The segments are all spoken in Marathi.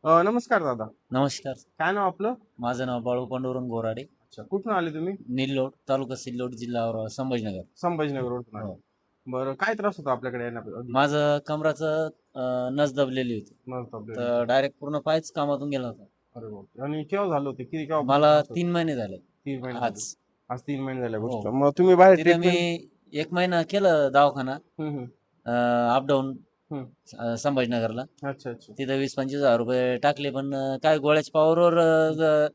नमस्कार दादा. नमस्कार. काय नाव आपलं? माझं नाव बाळू पांडुरंग बोराडे. अच्छा. कुठून आले तुम्ही? निल्लोड, तालुका सिल्लोड, जिल्हा संभाजीनगर. संभाजीनगरवरून आले. हो. बरं, काय त्रास होता आपल्याकडे येण्याआधी? माझं कमराचं नस दबलेली होती. नस दबलेली तर होती. डायरेक्ट पूर्ण पायच कामातून गेला होता. अरे बापरे! आणि केव्हा झालं होतं? केव्हापासून मला त्रास होतो? 3 महिने झाले 3 महिने झाले. आज. आज 3 महिने झाल्या हो. गोष्ट. मग तुम्ही बाहेर तिथे मी ट्रीटमेंट. 1 महिना केलं दवाखाना, हं, हं. अप डाऊन हं. संभाजीनगरला. अच्छा, अच्छा. तिथं 20-25 हजार रुपये टाकले, पण काय गोळ्याच्या पॉवरवर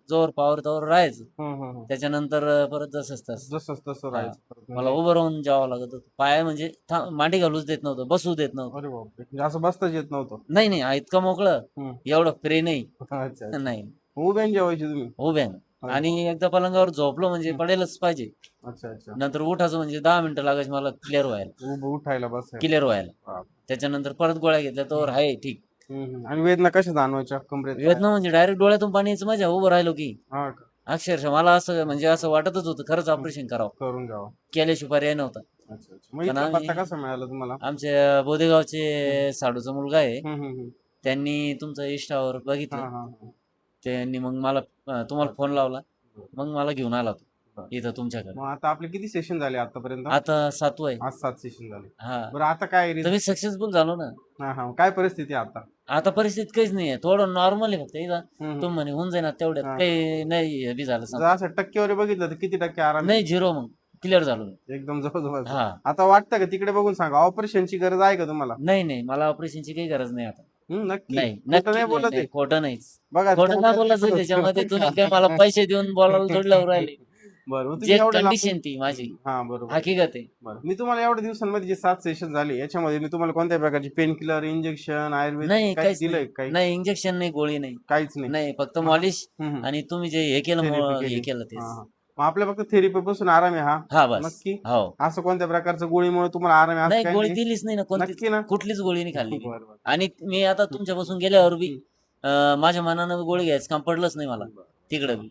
जोवर पॉवर तोवर राहायचं. हं, हं, हं. त्याच्यानंतर परत जसंच तसं. जसंच तसं हां. राहायचं परत मला म्हणजे. उभं राहून जावं लागत होतं. पाय म्हणजे मांडी घालूच देत नव्हतं, बसू देत नव्हतं. अरे बापरे! म्हणजे असं बसताच येत नव्हतं. नाही, नाही. इतकं मोकळं, हं. एवढं फ्री नाही. अच्छा, अच्छा. नाही. उभ्याने जेवायचे तुम्ही? उभ्यानं. अरे आणि बाप! एकदा पलंगावर झोपलो म्हणजे हं. पडेलच पाहिजे. अच्छा, अच्छा. नंतर उठायचं म्हणजे 10 मिनिटं लागायची मला क्लिअर व्हायला. उठायला, बसायला. क्लिअर व्हायला. बाप! त्याच्यानंतर परत गोळ्या घेतल्या तोवर हं, आहे ठीक. हं, हं. आणि वेदना कशा जाणवायच्या कमरेत, वेदना पायात? म्हणजे डायरेक्ट डोळ्यातून पाणी यायचं माझ्या, उभं राहिलो की. हां का? अक्षरशः मला असं म्हणजे असं वाटतच होतं खरंच हं. ऑपरेशन करावं. करून घ्यावं. केल्याशिवाय पर्याय नव्हता. अच्छा, अच्छा. मग पण इथला आम्ही पत्ता कसा मिळाला तुम्हाला? आमच्या हं, बोदेगावचे साडूचा मुलगा आहे. हं, हं, हं. त्यांनी तुमचं Instaवर बघितलं. हां, हां, हां. त्यांनी मग मला तुम्हाला अच्छा. फोन लावला. बरं, मग मला घेऊन आला तो बरं. इथं तुमच्याकडे. मग आता आपले किती सेशन झाले आतापर्यंत? आता 7वं आहे. आज 7 सेशन झाले. हां. बरं, आता काय तर मी रिझल्ट? सक्सेसफुल झालो ना. हां, हां. काय परिस्थिती आहे आता? आता परिस्थिती काहीच नाहीये. थोडं नॉर्मल आहे फक्त इथं. हं, हं. तुम्ही म्हणे होऊन जाईन आता तेवढ्यात. हां. काही नाही हे बी झालं जर समजा. असं टक्केवारी बघितलं तर किती टक्के आराम आहे? नाही 0 मग क्लिअर झालो मी. एकदम जवळ-जवळच आहे. हां. आता वाटतं का तिकडे बघून सांगा, ऑपरेशनची गरज आहे का तुम्हाला? नाही, नाही. मला ऑपरेशनची काही गरज नाही आता. नक्की. नाही. खोटं नक्की नाही नाही, बोलत नाही. आहे. खोटं नाहीच. बघा खोटं काय कॅमेऱ्यात बोलायचं रेकॉर्ड त्याच्यामध्ये? होतं तुम्ही काय मला बरं. पैसे देऊन बोलायला थोडी लावून राहिले. मग जे तुम्ही एवढ्या लांबून. कंडिशन ती माझी हां, बरोबर. हकीकत आहे. बरं. मी तुम्हाला एवढ्या दिवसांमध्ये जे 7 सेशन झाले, याच्यामध्ये मी तुम्हाला कोणत्या प्रकारची पेन किलर, इंजेक्शन, आयुर्वेदिक नाही, काही काहीच नाही. दिलंय काही? नाही इंजेक्शन नाही, गोळी नाही. काहीच नाही. नाही, फक्त मग. मॉलिश हं, हं. आणि तुम्ही जे हे केलं थेरपी हे केली. केलं हां, तेच. हां. मग आपल्या फक्त थेरपीपासून आराम आहे हा? हां, बस. नक्की? हो. असं कोणत्या प्रकारचं गोळीमुळे तुम्हाला आराम आहे असं नाही काही गोळी नाही? दिलीच नाही ना कोणतीच. नक्की ना? कुठलीच गोळी नाही खाल्ली मी. बरं, बरं. आणि मी आता हं, तुमच्यापासून गेल्यावर बी हं. माझ्या मनानं गोळी घ्यायचं काम पडलंच नाही मला. बरं. तिकडं चला. बी.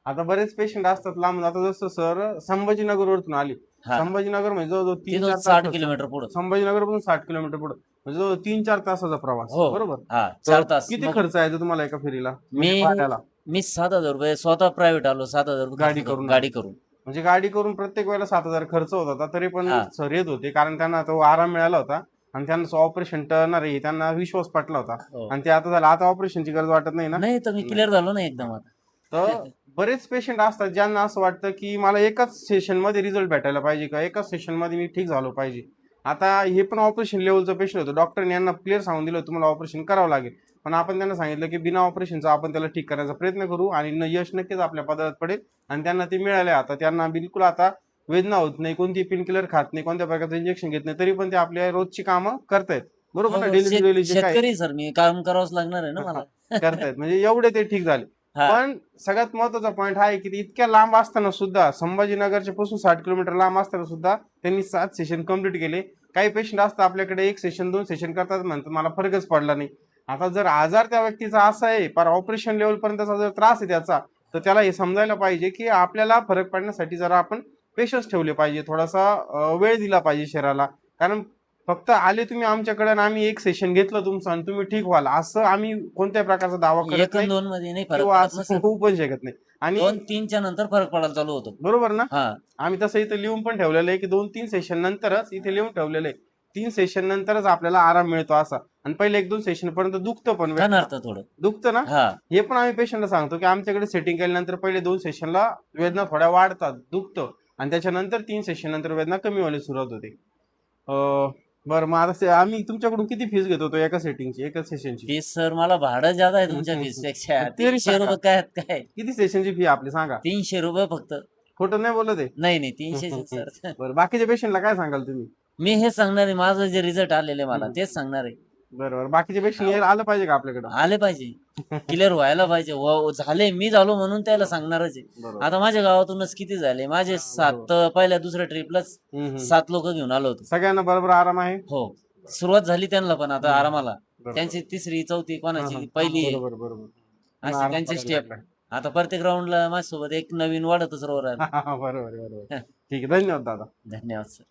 आता बरेच पेशंट असतात लांबून. आता जसं सर संभाजीनगरवरून आले. हां. संभाजीनगर म्हणजे जवळ-जवळ तिथून 3-4 60 तास. किलोमीटर पुढं. संभाजीनगरपासून 60 किलोमीटर पुढं. म्हणजे जवळ 3-4 तासाचा प्रवास. हो. बरोबर? हां, तर 4 तास. किती मग खर्च आहे तुम्हाला एका फेरीला? मी म्हणजे भाड्याला? मी ₹7,000 स्वतः प्रायव्हेट आलो. ₹7,000 खर्च गाडी करून, करून आले. गाडी करून. म्हणजे गाडी करून प्रत्येक वेळेला 7,000 खर्च होत होता. तरी पण हां. सर येत होते. कारण त्यांना तो आराम मिळाला होता आणि त्यांना ऑपरेशन टळणार आहे त्यांना विश्वास पटला होता. हो. आणि ते आता झालं. आता ऑपरेशनची गरज वाटत नाही ना? नाही तर मी नाही. क्लिअर झालो ना हां. एकदम आता. तर बरेच पेशंट असतात ज्यांना असं वाटतं, की मला एकाच सेशनमध्ये रिझल्ट भेटायला पाहिजे का एकाच सेशनमध्ये मी ठीक झालो पाहिजे. आता हे पण ऑपरेशन लेव्हलचं पेशंट होतं. डॉक्टरने यांना क्लिअर सांगून दिलं तुम्हाला ऑपरेशन करावं लागेल. पण आपण त्यांना सांगितलं, की बिना ऑपरेशनचा आपण त्याला ठीक करण्याचा प्रयत्न करू आणि यश नक्कीच आपल्या पदरात पडेल आणि त्यांना ते मिळाले. आता त्यांना बिलकुल आता वेदना होत नाही, कोणती पेन किलर खात नाही, कोणत्या प्रकारचं इंजेक्शन घेत नाही, तरी पण ते आपल्या रोजची कामं करतायत. बरोबर हो, ना? हो. डेली टू डेली जे काय शेतकरी सर मी. काम करावंच लागणार आहे ना मला. करतायत. म्हणजे एवढे ते ठीक झाले. हां. पण सगळ्यात महत्त्वाचा पॉइंट हा आहे, की ते इतक्या लांब असताना सुद्धा संभाजीनगरच्या पासून 60 किलोमीटर लांब असताना सुद्धा त्यांनी 7 सेशन कंप्लीट केले. काही पेशंट असतात आपल्याकडे 1 सेशन 2 सेशन करतात म्हणतात मला फरकच पडला नाही. आता जर आजार त्या व्यक्तीचा असा आहे, फार ऑपरेशन लेव्हलपर्यंतचा जर त्रास आहे त्याचा, तर त्याला हे समजायला पाहिजे, की आपल्याला फरक पडण्यासाठी जरा आपण पेशन्स ठेवले पाहिजे. थोडासा वेळ दिला पाहिजे शरीराला. कारण फक्त आले तुम्ही आमच्याकडे आणि आम्ही 1 सेशन घेतलं तुमचं आणि तुम्ही ठीक व्हाल, असं आम्ही कोणत्याही प्रकारचा दावा करत 1 अन् नाही 2 मध्ये नाही फरक किंवा पडत असं ना सर. होऊ पण शकत नाही. आणि 2-3च्या नंतर फरक पडायला चालू होतो. बरोबर ना? हां. आम्ही तसं इथं लिहून पण ठेवलेलं आहे, की 2-3 सेशन नंतरच इथे लिहून ठेवलेलं आहे. 3 सेशन नंतरच आपल्याला आराम मिळतो असा. आणि पहिले 1-2 सेशन पर्यंत दुखतं पण खाणारतं थोडं. दुखतं ना? हां. हे पण आम्ही पेशंटला सांगतो, की आमच्याकडे सेटिंग केल्यानंतर पहिले 2 सेशनला वेदना थोड्या वाढतात, दुखतं आणि त्याच्यानंतर 3 सेशन नंतर वेदना कमी व्हायला सुरुवात होते. अ, बरं, मग आता आम्ही तुमच्याकडून किती फीस घेत होतो एका सेटिंगची, एका सेशनची? फीस सर मला भाडं जादा आहे तुमच्या फीसपेक्षा. मग तरी सांगा. ₹300 काय आहेत काय? किती सेशनची फी आपली सांगा? ₹300 फक्त. खोटं नाही बोलत आहे. नाही, नाही 300च सर. बरं, बाकीच्या पेशंटला काय सांगाल तुम्ही? मी हे सांगणार आहे माझं जे रिझल्ट आलेले मला हं. तेच सांगणार आहे. बरं, बाकीचे पेशंट यायला आलं पाहिजे का आपल्याकडं? आले पाहिजे. क्लिअर व्हायला पाहिजे. झाले मी झालो म्हणून त्याला सांगणारच आहे. बरोबर. आता माझ्या गावातूनच किती झाले? माझे हां, 7 पहिल्या दुसऱ्या ट्रिपलाच हं, हं. 7 लोकं घेऊन आलो होतो. सगळ्यांना बरोबर आराम आहे? हो. सुरुवात झाली त्यांना पण आता हं. आरामाला. बरोबर. त्यांची 3री, 4थी, हां, कोणाची हां. पहिली आहे. बरोबर, बरोबर. पुन्हा अशी आराम त्यांचे पडायला स्टेप. लागलाय. आता प्रत्येक राउंडला माझ्यासोबत एक नवीन वाढतच राहू राहिलं. बरोबर आहे, बरोबर. ठीक आहे. धन्यवाद दादा. धन्यवाद सर.